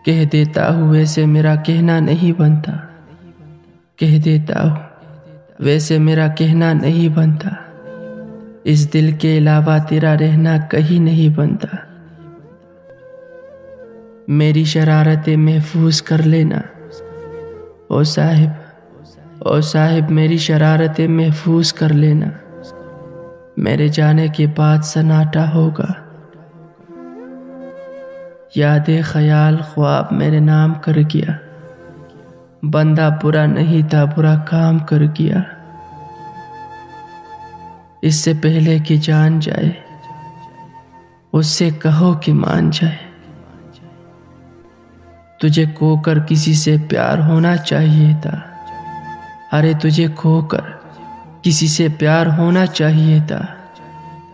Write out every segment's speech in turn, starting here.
कह देता हूँ वैसे मेरा कहना नहीं बनता, कह देता हूँ वैसे मेरा कहना नहीं बनता। इस दिल के अलावा तेरा रहना कहीं नहीं बनता। मेरी शरारतें महफूज कर लेना ओ साहिब, ओ साहिब मेरी शरारतें महफूज कर लेना। मेरे जाने के बाद सन्नाटा होगा। यादें ख्याल ख्वाब मेरे नाम कर गया। बंदा बुरा नहीं था, बुरा काम कर गया। इससे पहले कि जान जाए उससे कहो कि मान जाए। तुझे खोकर किसी से प्यार होना चाहिए था। अरे तुझे खोकर किसी से प्यार होना चाहिए था।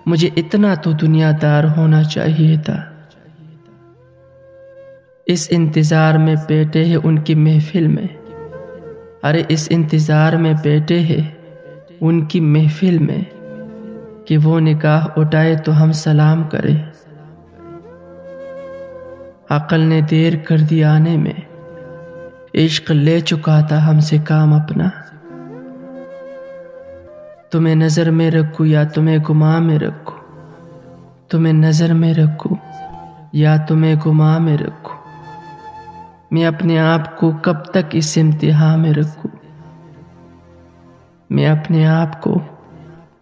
मुझे इतना तो दुनियादार होना चाहिए था। इस इंतजार में बैठे हैं उनकी महफिल में। अरे इस इंतजार में बैठे हैं उनकी महफिल में कि वो निगाह उठाए तो हम सलाम करें। अकल ने देर कर दी आने में, इश्क ले चुका था हमसे काम अपना। तुम्हें नजर में रखूं या तुम्हें गुमा में रखूं, तुम्हें नजर में रखूं या तुम्हें गुमा में रखूं। मैं अपने आप को कब तक इस इम्तिहान में रखूं, मैं अपने आप को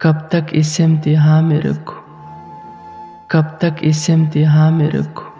कब तक इस इम्तिहान में रखूं, कब तक इस इम्तिहान में रखूं।